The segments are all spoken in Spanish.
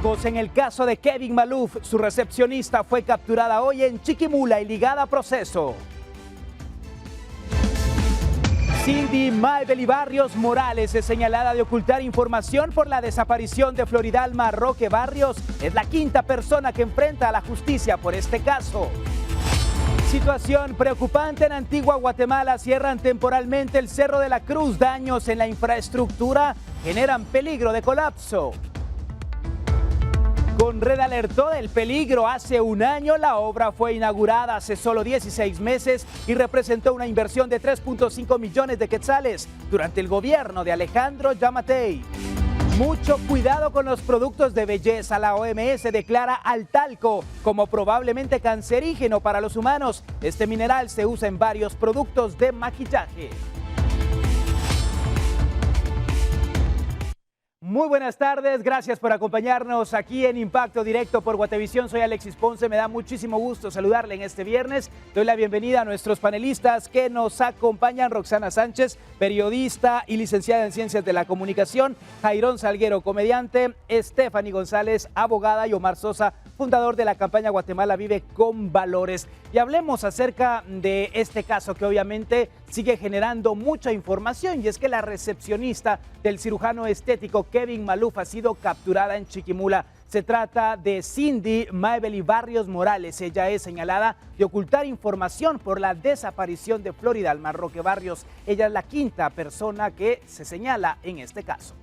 hallazgos en el caso de Kevin Maloof. Su recepcionista fue capturada hoy en Chiquimula y ligada a proceso. Cindy Maybelly Barrios Morales es señalada de ocultar información por la desaparición de Floridalma Roque Barrios. Es la quinta persona que enfrenta a la justicia por este caso. Situación preocupante en Antigua Guatemala. Cierran temporalmente el Cerro de la Cruz. Daños en la infraestructura generan peligro de colapso. Conred alertó del peligro hace un año. La obra fue inaugurada hace solo 16 meses y representó una inversión de 3.5 millones de quetzales durante el gobierno de Alejandro Yamatei. Mucho cuidado con los productos de belleza. La OMS declara al talco como probablemente cancerígeno para los humanos. Este mineral se usa en varios productos de maquillaje. Muy buenas tardes, gracias por acompañarnos aquí en Impacto Directo por Guatevisión. Soy Alexis Ponce, me da muchísimo gusto saludarle en este viernes. Doy la bienvenida a nuestros panelistas que nos acompañan: Roxana Sánchez, periodista y licenciada en Ciencias de la Comunicación; Jairón Salguero, comediante; Stephanie González, abogada; y Omar Sosa, fundador de la campaña Guatemala Vive con Valores. Y hablemos acerca de este caso que obviamente sigue generando mucha información, y es que la recepcionista del cirujano estético Kevin Maloof ha sido capturada en Chiquimula. Se trata de Cindy Maybelly Barrios Morales. Ella es señalada de ocultar información por la desaparición de Floridalma Roque Barrios. Ella es la quinta persona que se señala en este caso.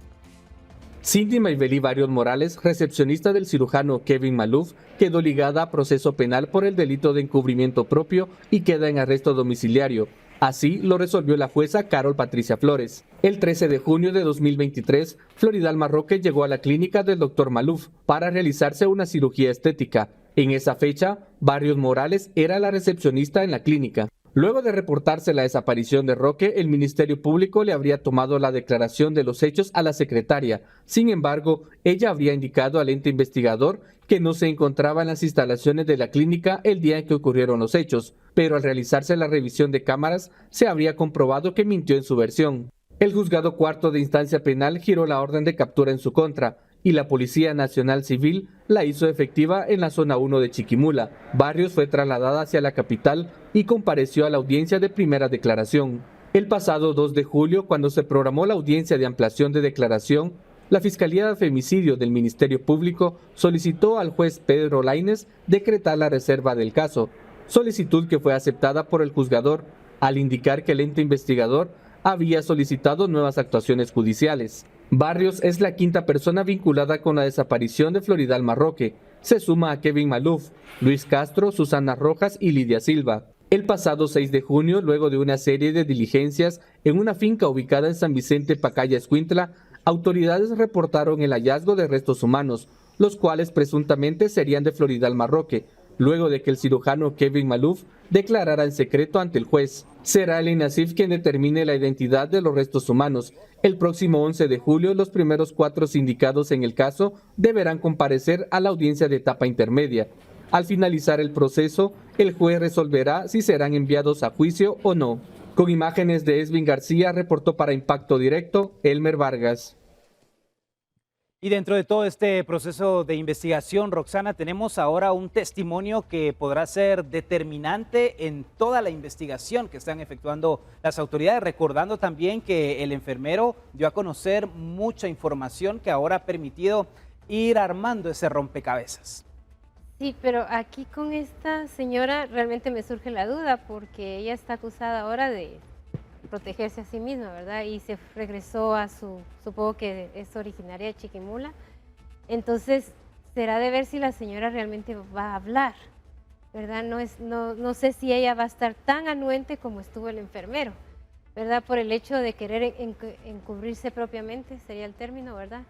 Cindy Maybelly Barrios Morales, recepcionista del cirujano Kevin Maloof, quedó ligada a proceso penal por el delito de encubrimiento propio y queda en arresto domiciliario. Así lo resolvió la jueza Carol Patricia Flores. El 13 de junio de 2023, Floridalma Roque llegó a la clínica del Dr. Maloof para realizarse una cirugía estética. En esa fecha, Barrios Morales era la recepcionista en la clínica. Luego de reportarse la desaparición de Roque, el Ministerio Público le habría tomado la declaración de los hechos a la secretaria. Sin embargo, ella habría indicado al ente investigador que no se encontraba en las instalaciones de la clínica el día en que ocurrieron los hechos, pero al realizarse la revisión de cámaras se habría comprobado que mintió en su versión. El Juzgado Cuarto de Instancia Penal giró la orden de captura en su contra y la Policía Nacional Civil la hizo efectiva en la zona 1 de Chiquimula. Barrios fue trasladada hacia la capital y compareció a la audiencia de primera declaración. El pasado 2 de julio, cuando se programó la audiencia de ampliación de declaración, la Fiscalía de Femicidio del Ministerio Público solicitó al juez Pedro Lainez decretar la reserva del caso, solicitud que fue aceptada por el juzgador al indicar que el ente investigador había solicitado nuevas actuaciones judiciales. Barrios es la quinta persona vinculada con la desaparición de Floridalma Roque. Se suma a Kevin Maloof, Luis Castro, Susana Rojas y Lidia Silva. El pasado 6 de junio, luego de una serie de diligencias en una finca ubicada en San Vicente, Pacaya, Escuintla, autoridades reportaron el hallazgo de restos humanos, los cuales presuntamente serían de Floridalma Roque, luego de que el cirujano Kevin Maloof declarara en secreto ante el juez. Será el INASIF quien determine la identidad de los restos humanos. El próximo 11 de julio, los primeros 4 sindicados en el caso deberán comparecer a la audiencia de etapa intermedia. Al finalizar el proceso, el juez resolverá si serán enviados a juicio o no. Con imágenes de Esvin García, reportó para Impacto Directo, Elmer Vargas. Y dentro de todo este proceso de investigación, Roxana, tenemos ahora un testimonio que podrá ser determinante en toda la investigación que están efectuando las autoridades, recordando también que el enfermero dio a conocer mucha información que ahora ha permitido ir armando ese rompecabezas. Sí, pero aquí con esta señora realmente me surge la duda, porque ella está acusada ahora de protegerse a sí misma, ¿verdad? Y se regresó a supongo que es originaria de Chiquimula. Entonces, será de ver si la señora realmente va a hablar, ¿verdad? No sé si ella va a estar tan anuente como estuvo el enfermero, ¿verdad? Por el hecho de querer encubrirse propiamente, sería el término, ¿verdad?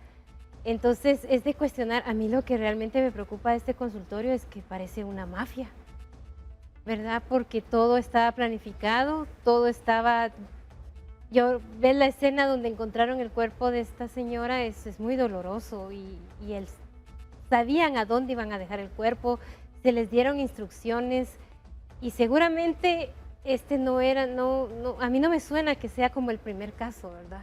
Entonces, es de cuestionar. A mí lo que realmente me preocupa de este consultorio es que parece una mafia, ¿verdad? Porque todo estaba planificado, todo estaba... Ves la escena donde encontraron el cuerpo de esta señora, es muy doloroso y sabían a dónde iban a dejar el cuerpo, se les dieron instrucciones y seguramente a mí no me suena que sea como el primer caso, ¿verdad?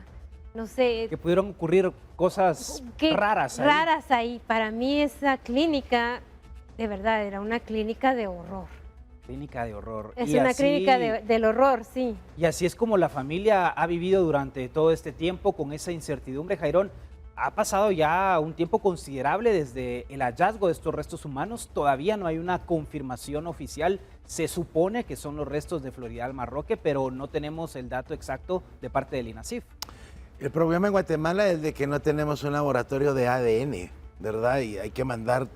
no sé. Que pudieron ocurrir cosas raras ahí. Raras ahí. Para mí esa clínica, de verdad, era una clínica de horror. Clínica de horror. Es una clínica del horror, sí. Y así es como la familia ha vivido durante todo este tiempo con esa incertidumbre, Jairón. Ha pasado ya un tiempo considerable desde el hallazgo de estos restos humanos. Todavía no hay una confirmación oficial. Se supone que son los restos de Floridal Marroque, pero no tenemos el dato exacto de parte del INASIF. El problema en Guatemala es de que no tenemos un laboratorio de ADN, ¿verdad? Y hay que mandar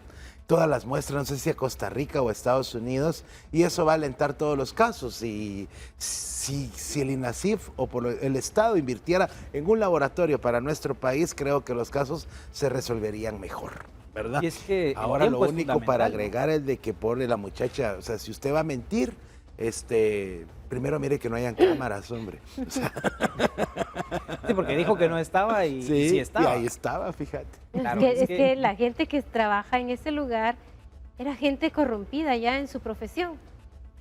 todas las muestras, no sé si a Costa Rica o a Estados Unidos, y eso va a alentar todos los casos. Y si el INASIF o por el Estado invirtiera en un laboratorio para nuestro país, creo que los casos se resolverían mejor, ¿verdad? Y es que ahora lo único para agregar es de que pobre la muchacha, o sea, si usted va a mentir, primero mire que no hayan cámaras, hombre. O sea. Sí, porque dijo que no estaba y sí estaba. Y ahí estaba, fíjate. Claro, es que la gente que trabaja en ese lugar era gente corrompida ya en su profesión,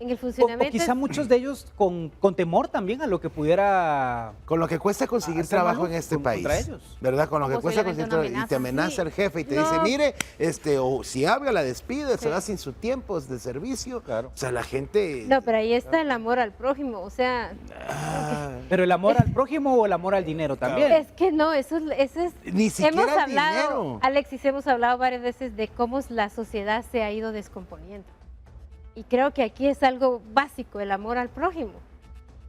en el funcionamiento. O quizá muchos de ellos con temor también a lo que pudiera... Con lo que cuesta conseguir trabajo en este país, ¿verdad? Con lo que cuesta conseguir trabajo, y te amenaza el jefe y te dice, mire, o si habla, la despide, se va sin su tiempo de servicio. Claro. O sea, la gente... No, pero ahí está el amor al prójimo, o sea... Pero el amor al prójimo o el amor al dinero también. Es que no, eso es... Ni siquiera el dinero. Alexis, hemos hablado varias veces de cómo la sociedad se ha ido descomponiendo. Y creo que aquí es algo básico, el amor al prójimo.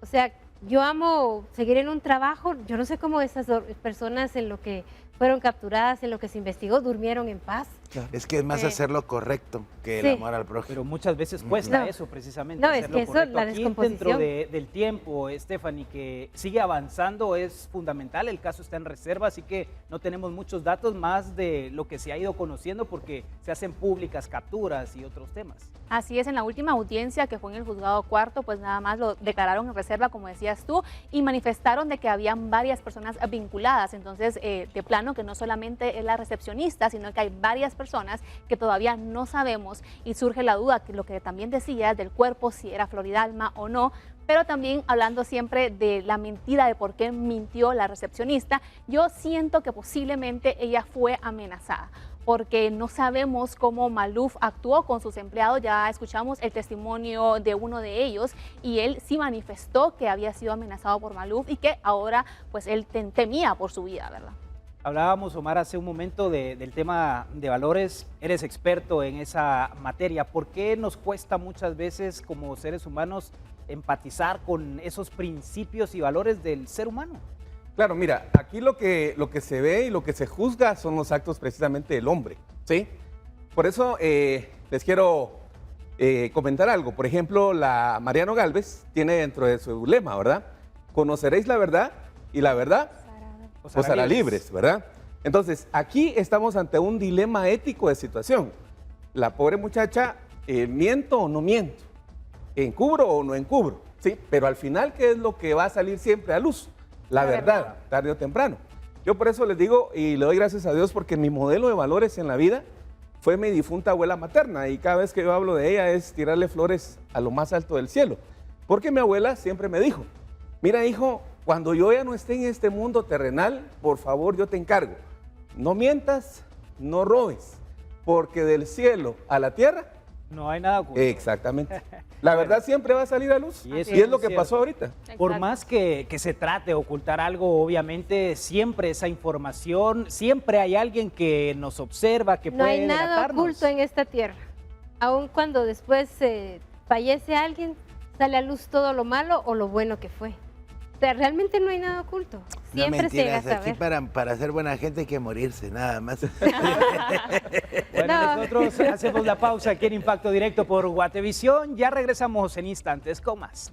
O sea, yo amo seguir en un trabajo, yo no sé cómo esas personas en lo que fueron capturadas, en lo que se investigó, durmieron en paz. Es que es más hacer lo correcto que el amor al prójimo. Pero muchas veces cuesta eso precisamente. No, es que eso, la descomposición. Dentro del tiempo, Stephanie, que sigue avanzando es fundamental. El caso está en reserva, así que no tenemos muchos datos más de lo que se ha ido conociendo porque se hacen públicas capturas y otros temas. Así es, en la última audiencia que fue en el juzgado cuarto, pues nada más lo declararon en reserva, como decías tú, y manifestaron de que habían varias personas vinculadas. Entonces, de plano que no solamente es la recepcionista, sino que hay varias personas que todavía no sabemos y surge la duda, que lo que también decías del cuerpo, si era Floridalma o no, pero también hablando siempre de la mentira, de por qué mintió la recepcionista. Yo siento que posiblemente ella fue amenazada, porque no sabemos cómo Maluf actuó con sus empleados. Ya escuchamos el testimonio de uno de ellos y él sí manifestó que había sido amenazado por Maluf y que ahora pues él temía por su vida, ¿verdad? Hablábamos, Omar, hace un momento del tema de valores. Eres experto en esa materia. ¿Por qué nos cuesta muchas veces como seres humanos empatizar con esos principios y valores del ser humano? Claro, mira, aquí lo que se ve y lo que se juzga son los actos precisamente del hombre, ¿sí? Por eso les quiero comentar algo. Por ejemplo, la Mariano Gálvez tiene dentro de su lema, ¿verdad? Conoceréis la verdad y la verdad os hará libres, ¿verdad? Entonces, aquí estamos ante un dilema ético de situación. La pobre muchacha, ¿miento o no miento? ¿Encubro o no encubro? Sí, pero al final, ¿qué es lo que va a salir siempre a luz? La verdad, tarde o temprano. Yo por eso les digo y le doy gracias a Dios porque mi modelo de valores en la vida fue mi difunta abuela materna y cada vez que yo hablo de ella es tirarle flores a lo más alto del cielo. Porque mi abuela siempre me dijo, mira hijo, cuando yo ya no esté en este mundo terrenal, por favor yo te encargo, no mientas, no robes, porque del cielo a la tierra no hay nada oculto. Exactamente. La verdad siempre va a salir a luz y es lo que pasó ahorita. Por más que se trate de ocultar algo, obviamente siempre esa información, siempre hay alguien que nos observa, que puede delatarnos. No hay nada oculto en esta tierra. Aun cuando después fallece alguien, sale a luz todo lo malo o lo bueno que fue. O sea, realmente no hay nada oculto. Siempre no, se llega a saber. Aquí para ser buena gente hay que morirse, nada más. Bueno, nosotros hacemos la pausa aquí en Impacto Directo por Guatevisión. Ya regresamos en instantes con más.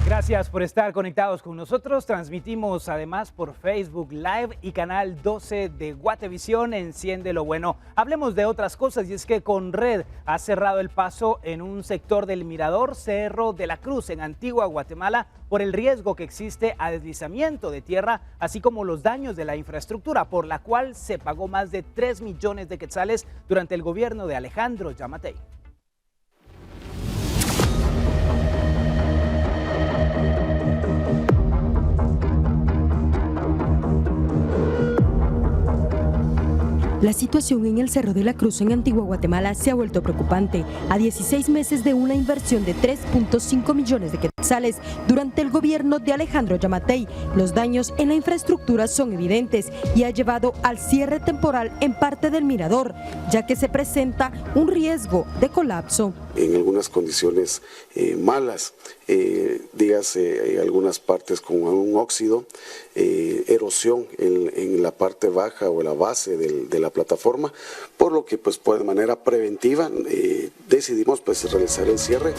Gracias por estar conectados con nosotros. Transmitimos además por Facebook Live y canal 12 de Guatevisión. Enciende lo bueno. Hablemos de otras cosas y es que Conred ha cerrado el paso en un sector del Mirador Cerro de la Cruz en Antigua Guatemala por el riesgo que existe a deslizamiento de tierra, así como los daños de la infraestructura, por la cual se pagó más de 3 millones de quetzales durante el gobierno de Alejandro Yamatei. La situación en el Cerro de la Cruz en Antigua Guatemala se ha vuelto preocupante. A 16 meses de una inversión de 3.5 millones de quetzales durante el gobierno de Alejandro Yamatei, los daños en la infraestructura son evidentes y ha llevado al cierre temporal en parte del mirador, ya que se presenta un riesgo de colapso. En algunas condiciones malas, dígase algunas partes con un óxido, erosión en la parte baja o la base de la plataforma, por lo que pues de manera preventiva decidimos pues realizar el cierre.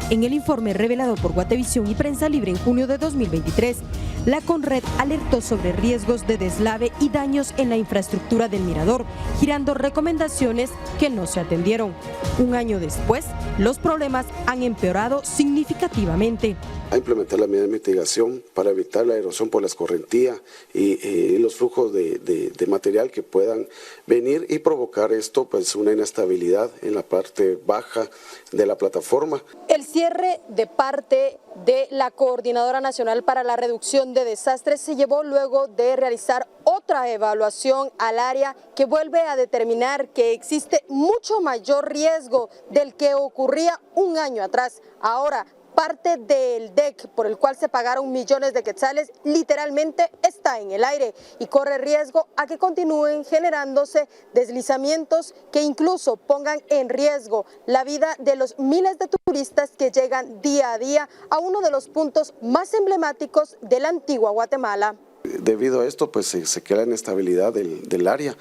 En el informe revelado por Guatevisión y Prensa Libre en junio de 2023, la Conred alertó sobre riesgos de deslave y daños en la infraestructura del mirador, girando recomendaciones que no se atendieron. Un año después, los problemas han empeorado significativamente. A implementar la medida de mitigación para evitar la erosión por la escorrentía y los flujos de material que puedan venir y provocar esto, pues una inestabilidad en la parte baja de la plataforma. El cierre de parte de la Coordinadora Nacional para la Reducción de Desastres se llevó luego de realizar otra evaluación al área que vuelve a determinar que existe mucho mayor riesgo del que ocurría un año atrás. Ahora, parte del DEC por el cual se pagaron millones de quetzales literalmente está en el aire y corre riesgo a que continúen generándose deslizamientos que incluso pongan en riesgo la vida de los miles de turistas que llegan día a día a uno de los puntos más emblemáticos de la antigua Guatemala. Debido a esto, pues se queda la inestabilidad del área,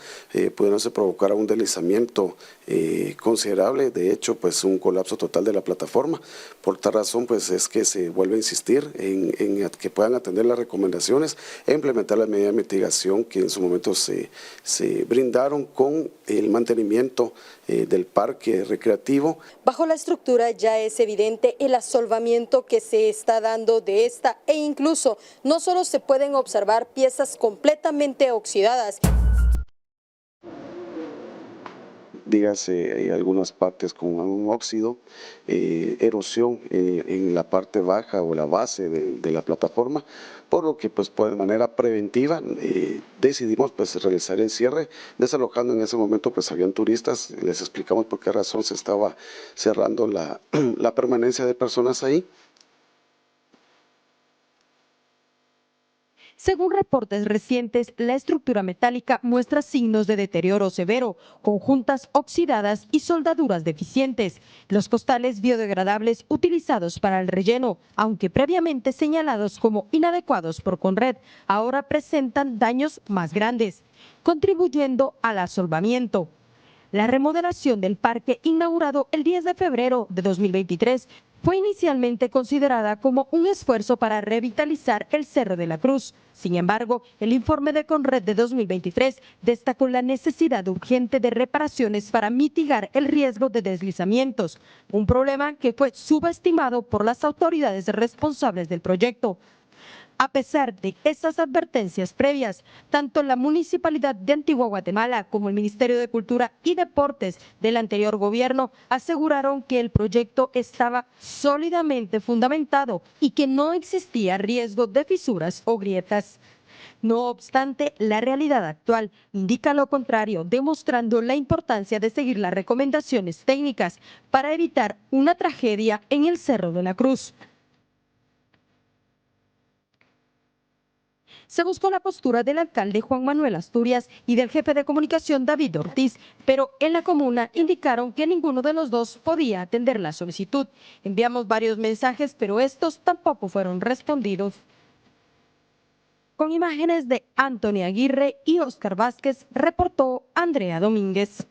pudiéndose provocar un deslizamiento considerable, de hecho, pues un colapso total de la plataforma. Por tal razón, pues es que se vuelve a insistir en que puedan atender las recomendaciones e implementar las medidas de mitigación que en su momento se brindaron con el mantenimiento del parque recreativo. Bajo la estructura ya es evidente el asolvamiento que se está dando de esta e incluso no solo se pueden observar piezas completamente oxidadas. Dígase, hay algunas partes con un óxido, erosión en la parte baja o la base de la plataforma, por lo que pues de manera preventiva decidimos pues realizar el cierre, desalojando en ese momento pues habían turistas, les explicamos por qué razón se estaba cerrando la permanencia de personas ahí. Según reportes recientes, la estructura metálica muestra signos de deterioro severo, con juntas oxidadas y soldaduras deficientes. Los costales biodegradables utilizados para el relleno, aunque previamente señalados como inadecuados por Conred, ahora presentan daños más grandes, contribuyendo al asolvamiento. La remodelación del parque, inaugurado el 10 de febrero de 2023, fue inicialmente considerada como un esfuerzo para revitalizar el Cerro de la Cruz. Sin embargo, el informe de Conred de 2023 destacó la necesidad urgente de reparaciones para mitigar el riesgo de deslizamientos, un problema que fue subestimado por las autoridades responsables del proyecto. A pesar de esas advertencias previas, tanto la Municipalidad de Antigua Guatemala como el Ministerio de Cultura y Deportes del anterior gobierno aseguraron que el proyecto estaba sólidamente fundamentado y que no existía riesgo de fisuras o grietas. No obstante, la realidad actual indica lo contrario, demostrando la importancia de seguir las recomendaciones técnicas para evitar una tragedia en el Cerro de la Cruz. Se buscó la postura del alcalde Juan Manuel Asturias y del jefe de comunicación David Ortiz, pero en la comuna indicaron que ninguno de los dos podía atender la solicitud. Enviamos varios mensajes, pero estos tampoco fueron respondidos. Con imágenes de Anthony Aguirre y Oscar Vázquez, reportó Andrea Domínguez.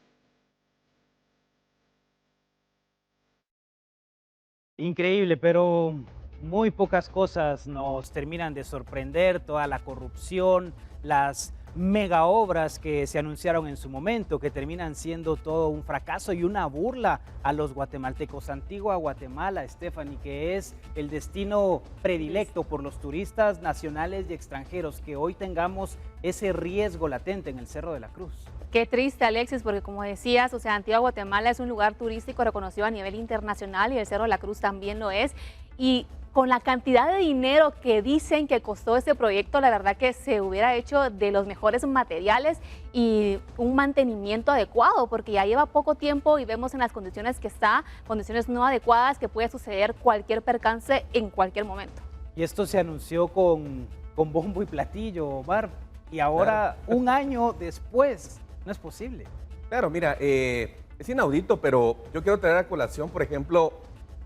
Increíble, pero muy pocas cosas nos terminan de sorprender, toda la corrupción, las mega obras que se anunciaron en su momento, que terminan siendo todo un fracaso y una burla a los guatemaltecos. Antigua Guatemala, Stephanie, que es el destino predilecto por los turistas nacionales y extranjeros, que hoy tengamos ese riesgo latente en el Cerro de la Cruz. Qué triste, Alexis, porque como decías, o sea, Antigua Guatemala es un lugar turístico reconocido a nivel internacional y el Cerro de la Cruz también lo es. Y con la cantidad de dinero que dicen que costó este proyecto, la verdad que se hubiera hecho de los mejores materiales y un mantenimiento adecuado, porque ya lleva poco tiempo y vemos en las condiciones que está, condiciones no adecuadas, que puede suceder cualquier percance en cualquier momento. Y esto se anunció con bombo y platillo, Omar, y ahora un año después, no es posible. Claro, mira, es inaudito, pero yo quiero traer a colación, por ejemplo,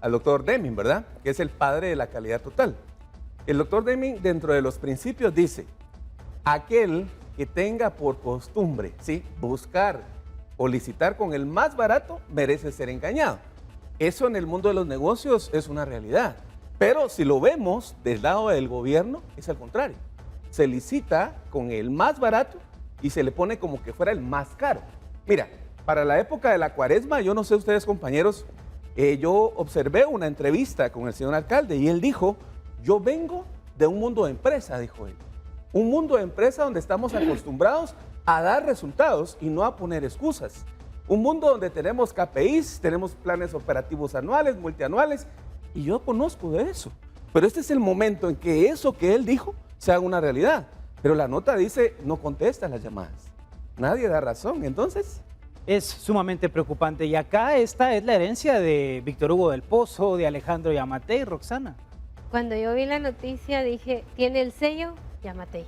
al doctor Deming, ¿verdad? Que es el padre de la calidad total. El doctor Deming, dentro de los principios, dice, aquel que tenga por costumbre, ¿sí?, buscar o licitar con el más barato, merece ser engañado. Eso en el mundo de los negocios es una realidad. Pero si lo vemos del lado del gobierno, es al contrario. Se licita con el más barato y se le pone como que fuera el más caro. Mira, para la época de la Cuaresma, yo no sé ustedes, compañeros, yo observé una entrevista con el señor alcalde y él dijo, yo vengo de un mundo de empresa, dijo él. Un mundo de empresa donde estamos acostumbrados a dar resultados y no a poner excusas. Un mundo donde tenemos KPIs, tenemos planes operativos anuales, multianuales, y yo conozco de eso. Pero este es el momento en que eso que él dijo se haga una realidad. Pero la nota dice, no contesta las llamadas. Nadie da razón, entonces... Es sumamente preocupante. Y acá esta es la herencia de Víctor Hugo del Pozo, de Alejandro Yamatei, Roxana. Cuando yo vi la noticia dije, tiene el sello Yamatei.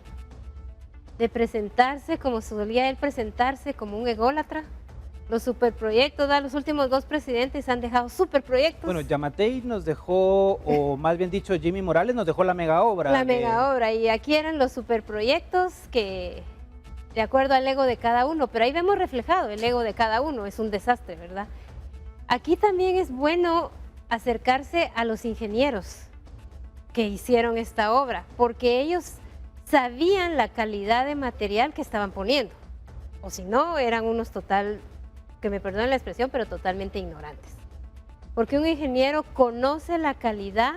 De presentarse como solía él presentarse, como un ególatra. Los superproyectos, los últimos 2 presidentes han dejado superproyectos. Bueno, Yamatei nos dejó, o más bien dicho, Jimmy Morales nos dejó la mega obra. La mega obra, y aquí eran los superproyectos que, de acuerdo al ego de cada uno, pero ahí vemos reflejado el ego de cada uno, es un desastre, ¿verdad? Aquí también es bueno acercarse a los ingenieros que hicieron esta obra, porque ellos sabían la calidad de material que estaban poniendo, o si no, eran unos que me perdonen la expresión, pero totalmente ignorantes. Porque un ingeniero conoce la calidad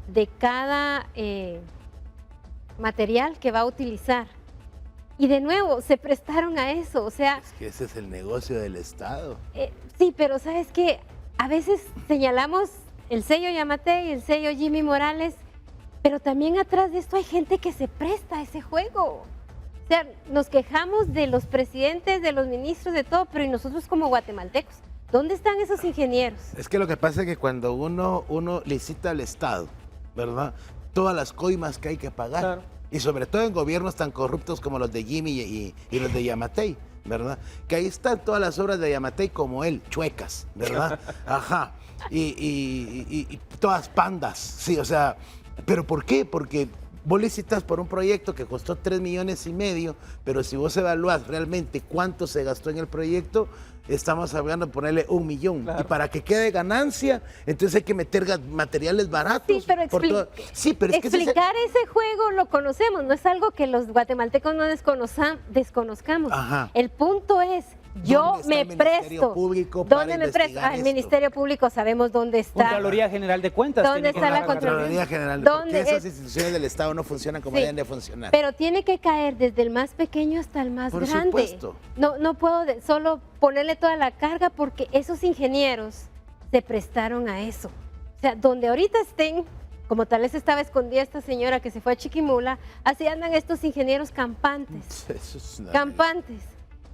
de cada material que va a utilizar. Y de nuevo, se prestaron a eso, o sea... Es que ese es el negocio del Estado. Sí, pero ¿sabes qué? A veces señalamos el sello Yamatei, el sello Jimmy Morales, pero también atrás de esto hay gente que se presta a ese juego. O sea, nos quejamos de los presidentes, de los ministros, de todo, pero ¿y nosotros como guatemaltecos? ¿Dónde están esos ingenieros? Es que lo que pasa es que cuando uno licita al Estado, ¿verdad? Todas las coimas que hay que pagar. Claro. Y sobre todo en gobiernos tan corruptos como los de Jimmy y los de Yamatei, ¿verdad? Que ahí están todas las obras de Yamatei como él, chuecas, ¿verdad? Ajá. Y todas pandas, sí, o sea, ¿pero por qué? Porque vos licitas por un proyecto que costó 3,5 millones, pero si vos evalúas realmente cuánto se gastó en el proyecto, estamos hablando de ponerle 1 millón. Claro. Y para que quede ganancia, entonces hay que meter materiales baratos. Sí, pero, explicar ese juego lo conocemos, no es algo que los guatemaltecos no desconozcamos. Ajá. El punto es, yo me presto. ¿Dónde me presto? El Ministerio Público sabemos dónde está. Contraloría General de Cuentas. ¿Dónde está la Contraloría General? Porque esas instituciones del Estado no funcionan como deben de funcionar. Pero tiene que caer desde el más pequeño hasta el más grande. Por supuesto. No puedo solo ponerle toda la carga porque esos ingenieros se prestaron a eso. O sea, donde ahorita estén, como tal vez estaba escondida esta señora que se fue a Chiquimula, así andan estos ingenieros campantes. Eso es campantes.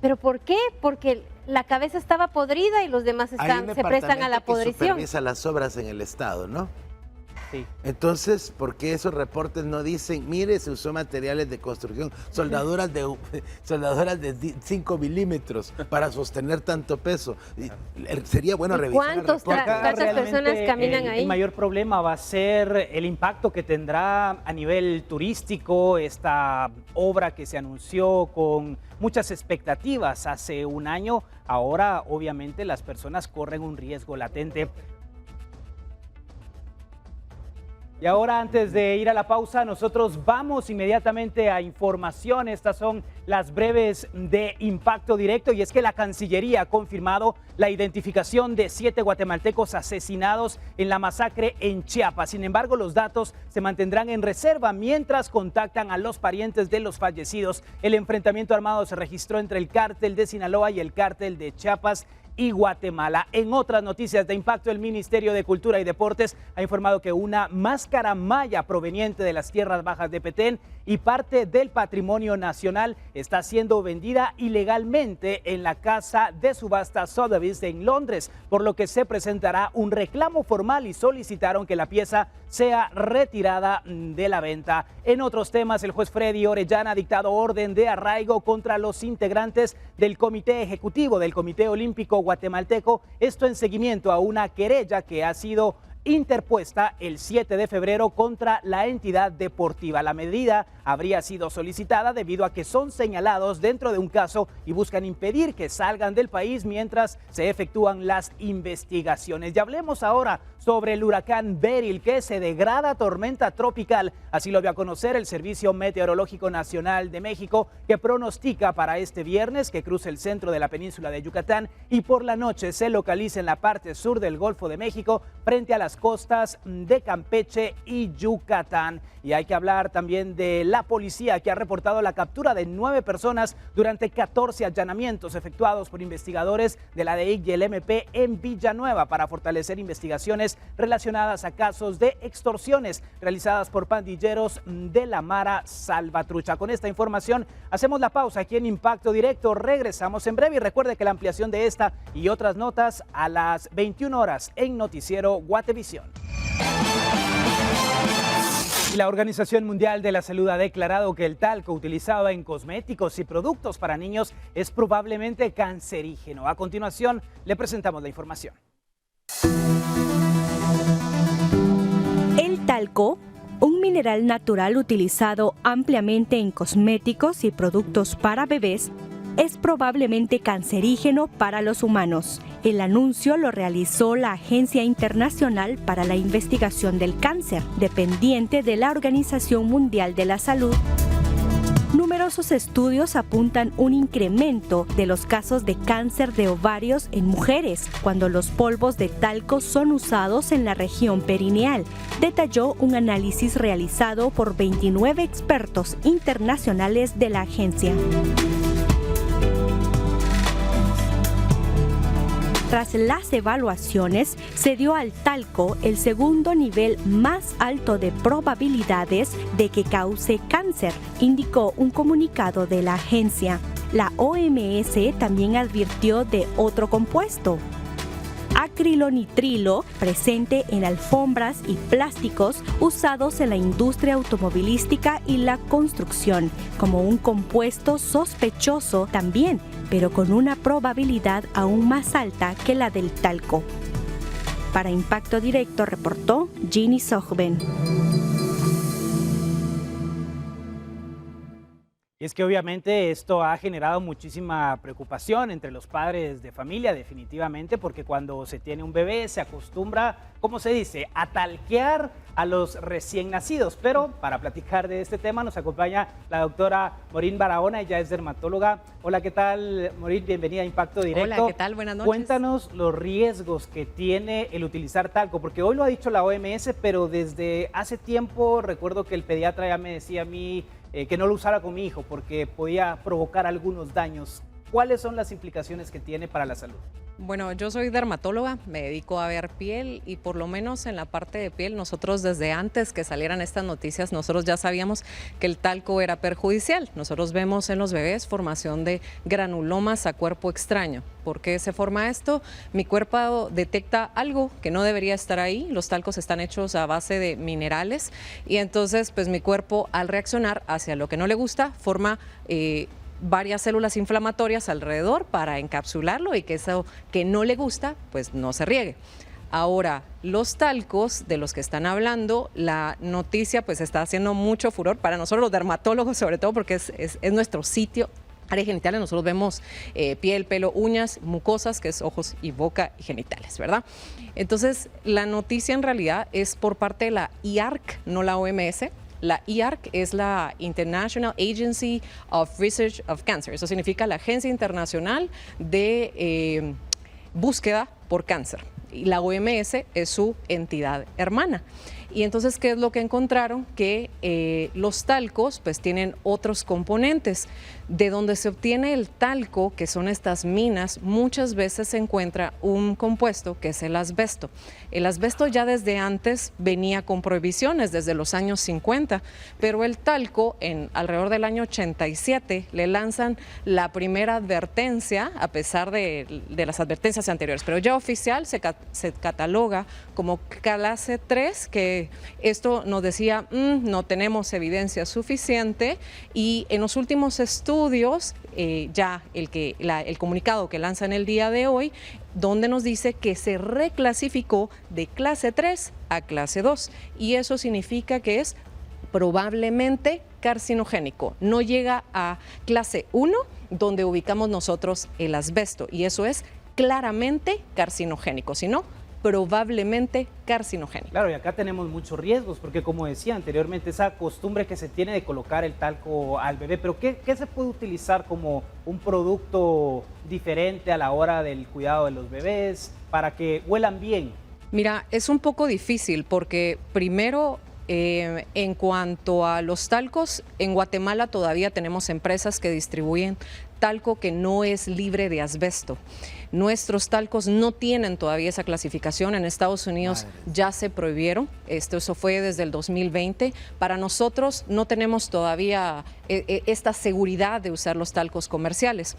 ¿Pero por qué? Porque la cabeza estaba podrida y los demás se prestan a la podrición. Supervisa las obras en el Estado, ¿no? Sí. Entonces, ¿por qué esos reportes no dicen, mire, se usó materiales de construcción, soldaduras de 5 milímetros para sostener tanto peso? Sería bueno revisar el reporte. ¿Cuántas personas caminan ahí? El mayor problema va a ser el impacto que tendrá a nivel turístico esta obra que se anunció con muchas expectativas hace un año. Ahora, obviamente, las personas corren un riesgo latente. Y ahora, antes de ir a la pausa, nosotros vamos inmediatamente a información. Estas son las breves de Impacto Directo, y es que la Cancillería ha confirmado la identificación de 7 guatemaltecos asesinados en la masacre en Chiapas. Sin embargo, los datos se mantendrán en reserva mientras contactan a los parientes de los fallecidos. El enfrentamiento armado se registró entre el cártel de Sinaloa y el cártel de Chiapas y Guatemala. En otras noticias de impacto, el Ministerio de Cultura y Deportes ha informado que una máscara maya proveniente de las tierras bajas de Petén y parte del patrimonio nacional está siendo vendida ilegalmente en la casa de subasta Sotheby's en Londres, por lo que se presentará un reclamo formal y solicitaron que la pieza sea retirada de la venta. En otros temas, el juez Freddy Orellana ha dictado orden de arraigo contra los integrantes del Comité Ejecutivo del Comité Olímpico Guatemalteco, esto en seguimiento a una querella que ha sido interpuesta el 7 de febrero contra la entidad deportiva. La medida habría sido solicitada debido a que son señalados dentro de un caso y buscan impedir que salgan del país mientras se efectúan las investigaciones. Y hablemos ahora sobre el huracán Beryl, que se degrada a tormenta tropical. Así lo dio a conocer el Servicio Meteorológico Nacional de México, que pronostica para este viernes que cruce el centro de la península de Yucatán y por la noche se localiza en la parte sur del Golfo de México frente a las costas de Campeche y Yucatán. Y hay que hablar también de la policía, que ha reportado la captura de 9 personas durante 14 allanamientos efectuados por investigadores de la DEIC y el MP en Villanueva para fortalecer investigaciones relacionadas a casos de extorsiones realizadas por pandilleros de la Mara Salvatrucha. Con esta información hacemos la pausa aquí en Impacto Directo. Regresamos en breve y recuerde que la ampliación de esta y otras notas a las 21 horas en Noticiero Guatevisión. Y la Organización Mundial de la Salud ha declarado que el talco utilizado en cosméticos y productos para niños es probablemente cancerígeno. A continuación, le presentamos la información. El talco, un mineral natural utilizado ampliamente en cosméticos y productos para bebés, es probablemente cancerígeno para los humanos. El anuncio lo realizó la Agencia Internacional para la Investigación del Cáncer, dependiente de la Organización Mundial de la Salud. Numerosos estudios apuntan un incremento de los casos de cáncer de ovarios en mujeres cuando los polvos de talco son usados en la región perineal, detalló un análisis realizado por 29 expertos internacionales de la agencia. Tras las evaluaciones, se dio al talco el segundo nivel más alto de probabilidades de que cause cáncer, indicó un comunicado de la agencia. La OMS también advirtió de otro compuesto, acrilonitrilo, presente en alfombras y plásticos usados en la industria automovilística y la construcción, como un compuesto sospechoso también, pero con una probabilidad aún más alta que la del talco. Para Impacto Directo reportó Ginny Sogben. Y es que obviamente esto ha generado muchísima preocupación entre los padres de familia, definitivamente, porque cuando se tiene un bebé se acostumbra, ¿cómo se dice?, a talquear a los recién nacidos. Pero para platicar de este tema nos acompaña la doctora Morín Barahona, ella es dermatóloga. Hola, ¿qué tal, Morín? Bienvenida a Impacto Directo. Hola, ¿qué tal? Buenas noches. Cuéntanos los riesgos que tiene el utilizar talco, porque hoy lo ha dicho la OMS, pero desde hace tiempo recuerdo que el pediatra ya me decía a mí que no lo usara con mi hijo porque podía provocar algunos daños. ¿Cuáles son las implicaciones que tiene para la salud? Bueno, yo soy dermatóloga, me dedico a ver piel y por lo menos en la parte de piel nosotros desde antes que salieran estas noticias nosotros ya sabíamos que el talco era perjudicial. Nosotros vemos en los bebés formación de granulomas a cuerpo extraño. ¿Por qué se forma esto? Mi cuerpo detecta algo que no debería estar ahí. Los talcos están hechos a base de minerales y entonces pues mi cuerpo al reaccionar hacia lo que no le gusta forma varias células inflamatorias alrededor para encapsularlo y que eso que no le gusta pues no se riegue. Ahora, los talcos de los que están hablando, la noticia pues está haciendo mucho furor para nosotros los dermatólogos, sobre todo porque es nuestro sitio. Áreas genitales, nosotros vemos piel, pelo, uñas, mucosas, que es ojos y boca y genitales, ¿verdad? Entonces, la noticia en realidad es por parte de la IARC, no la OMS. La IARC es la International Agency of Research of Cancer. Eso significa la Agencia Internacional de Búsqueda por Cáncer. Y la OMS es su entidad hermana. Y entonces, ¿qué es lo que encontraron? Que los talcos pues tienen otros componentes. De donde se obtiene el talco, que son estas minas, muchas veces se encuentra un compuesto que es el asbesto. El asbesto ya desde antes venía con prohibiciones, desde los años 50, pero el talco alrededor del año 87 le lanzan la primera advertencia, a pesar de las advertencias anteriores, pero ya oficial se cataloga como clase 3, que esto nos decía, no tenemos evidencia suficiente, y en los últimos estudios, ya el comunicado que lanzan el día de hoy, donde nos dice que se reclasificó de clase 3 a clase 2, y eso significa que es probablemente carcinogénico. No llega a clase 1, donde ubicamos nosotros el asbesto, y eso es claramente carcinogénico, sino probablemente carcinogénico. Claro, y acá tenemos muchos riesgos, porque como decía anteriormente, esa costumbre que se tiene de colocar el talco al bebé, pero ¿qué se puede utilizar como un producto diferente a la hora del cuidado de los bebés para que huelan bien? Mira, es un poco difícil porque primero, en cuanto a los talcos, en Guatemala todavía tenemos empresas que distribuyen talco que no es libre de asbesto. Nuestros talcos no tienen todavía esa clasificación. En Estados Unidos ya se prohibieron. Eso fue desde el 2020. Para nosotros no tenemos todavía esta seguridad de usar los talcos comerciales.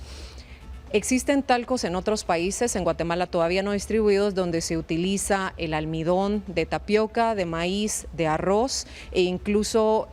Existen talcos en otros países, en Guatemala todavía no distribuidos, donde se utiliza el almidón de tapioca, de maíz, de arroz e incluso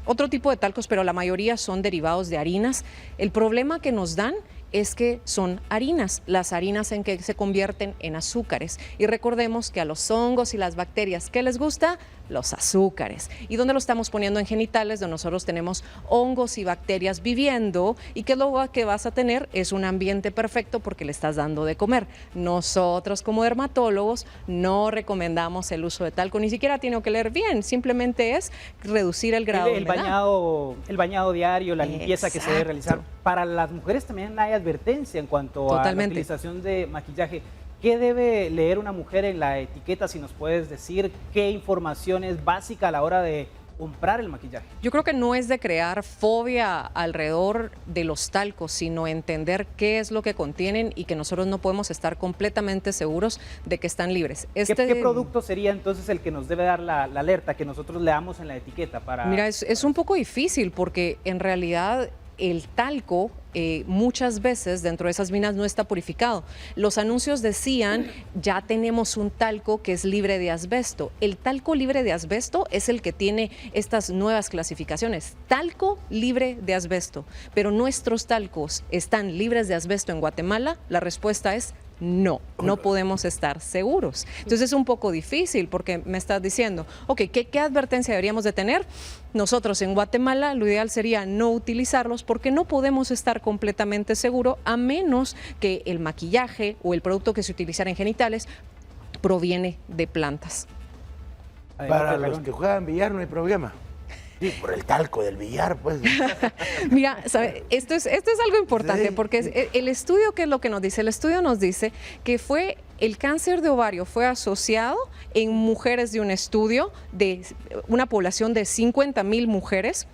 otro tipo de talcos, pero la mayoría son derivados de harinas. El problema que nos dan es que son harinas, las harinas en que se convierten en azúcares. Y recordemos que a los hongos y las bacterias, ¿qué les gusta? Los azúcares. ¿Y dónde lo estamos poniendo? En genitales, donde nosotros tenemos hongos y bacterias viviendo, y que lo que vas a tener es un ambiente perfecto porque le estás dando de comer. Nosotros como dermatólogos no recomendamos el uso de talco, ni siquiera tiene que leer bien, simplemente es reducir el grado de humedad. El bañado diario, la limpieza que se debe realizar. Para las mujeres también hay advertencia en cuanto a la utilización de maquillaje. ¿Qué debe leer una mujer en la etiqueta? Si nos puedes decir qué información es básica a la hora de comprar el maquillaje. Yo creo que no es de crear fobia alrededor de los talcos, sino entender qué es lo que contienen y que nosotros no podemos estar completamente seguros de que están libres. ¿Qué producto sería entonces el que nos debe dar la alerta que nosotros leamos en la etiqueta? Mira, es un poco difícil porque en realidad el talco muchas veces dentro de esas minas no está purificado. Los anuncios decían, ya tenemos un talco que es libre de asbesto. El talco libre de asbesto es el que tiene estas nuevas clasificaciones, talco libre de asbesto. Pero nuestros talcos están libres de asbesto en Guatemala. La respuesta es no, no podemos estar seguros. Entonces es un poco difícil porque me estás diciendo, ok, ¿qué advertencia deberíamos de tener? Nosotros en Guatemala lo ideal sería no utilizarlos porque no podemos estar completamente seguros a menos que el maquillaje o el producto que se utilizara en genitales proviene de plantas. Para los que juegan billar no hay problema. Sí, por el talco del billar, pues. Mira, ¿sabe? Esto es algo importante porque el estudio, ¿qué es lo que nos dice? El estudio nos dice que el cáncer de ovario fue asociado en mujeres de un estudio de una población de 50,000 mujeres.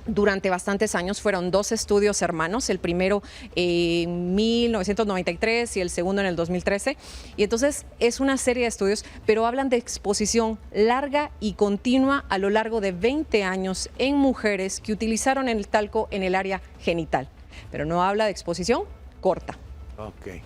Durante bastantes años fueron 2 estudios hermanos, el primero en 1993 y el segundo en el 2013. Y entonces es una serie de estudios, pero hablan de exposición larga y continua a lo largo de 20 años en mujeres que utilizaron el talco en el área genital. Pero no habla de exposición corta. Ok.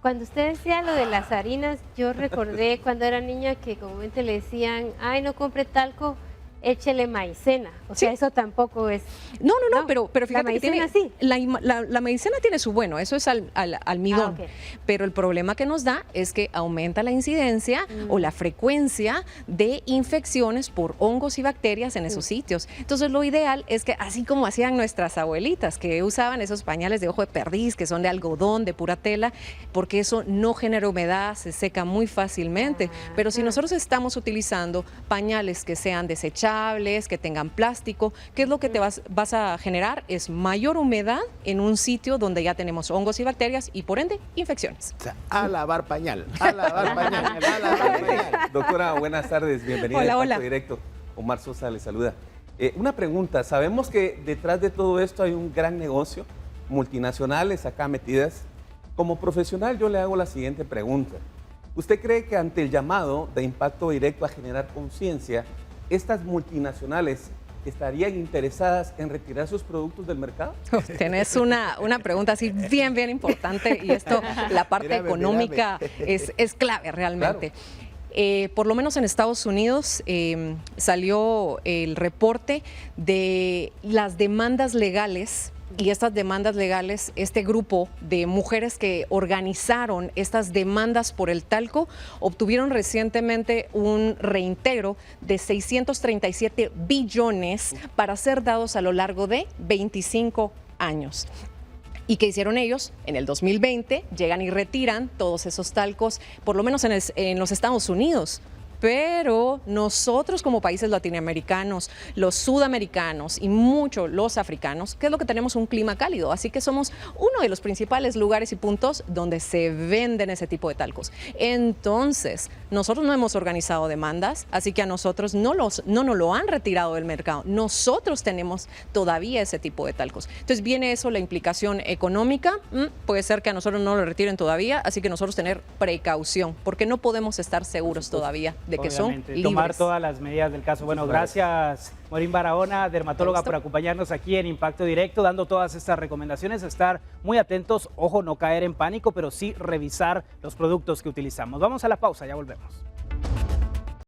Cuando usted decía lo de las harinas, yo recordé cuando era niña que comúnmente le decían, ay, no compre talco, échele maicena. O sea, eso tampoco es... No, pero fíjate que tiene... La maicena tiene su bueno, eso es almidón. Okay. Pero el problema que nos da es que aumenta la incidencia o la frecuencia de infecciones por hongos y bacterias en esos sitios. Entonces, lo ideal es que, así como hacían nuestras abuelitas, que usaban esos pañales de ojo de perdiz, que son de algodón, de pura tela, porque eso no genera humedad, se seca muy fácilmente. Pero si nosotros estamos utilizando pañales que sean desechables, inestables, que tengan plástico. ¿Qué es lo que te vas a generar? Es mayor humedad en un sitio donde ya tenemos hongos y bacterias y por ende infecciones. O sea, a lavar pañal, a lavar pañal, a lavar pañal. Doctora, buenas tardes, bienvenida Hola, a hola. Impacto Directo. Omar Sosa le saluda. Una pregunta, sabemos que detrás de todo esto hay un gran negocio, multinacionales acá metidas. Como profesional yo le hago la siguiente pregunta. ¿Usted cree que ante el llamado de Impacto Directo a generar conciencia, estas multinacionales estarían interesadas en retirar sus productos del mercado? Tenés una pregunta así bien importante y esto, la parte Mírame, económica es clave realmente. Claro. Por lo menos en Estados Unidos salió el reporte de las demandas legales. Y estas demandas legales, este grupo de mujeres que organizaron estas demandas por el talco, obtuvieron recientemente un reintegro de 637 billones para ser dados a lo largo de 25 años. ¿Y qué hicieron ellos? En el 2020 llegan y retiran todos esos talcos, por lo menos en los Estados Unidos. Pero nosotros como países latinoamericanos, los sudamericanos y mucho los africanos, ¿qué es lo que tenemos? Un clima cálido, así que somos uno de los principales lugares y puntos donde se venden ese tipo de talcos. Entonces, nosotros no hemos organizado demandas, así que a nosotros no nos lo han retirado del mercado. Nosotros tenemos todavía ese tipo de talcos. Entonces viene eso, la implicación económica, puede ser que a nosotros no lo retiren todavía, así que nosotros tener precaución, porque no podemos estar seguros todavía de que son libres. Tomar todas las medidas del caso. Bueno, gracias Morín Barahona, dermatóloga, por acompañarnos aquí en Impacto Directo, dando todas estas recomendaciones, estar muy atentos, ojo, no caer en pánico, pero sí revisar los productos que utilizamos. Vamos a la pausa, ya volvemos.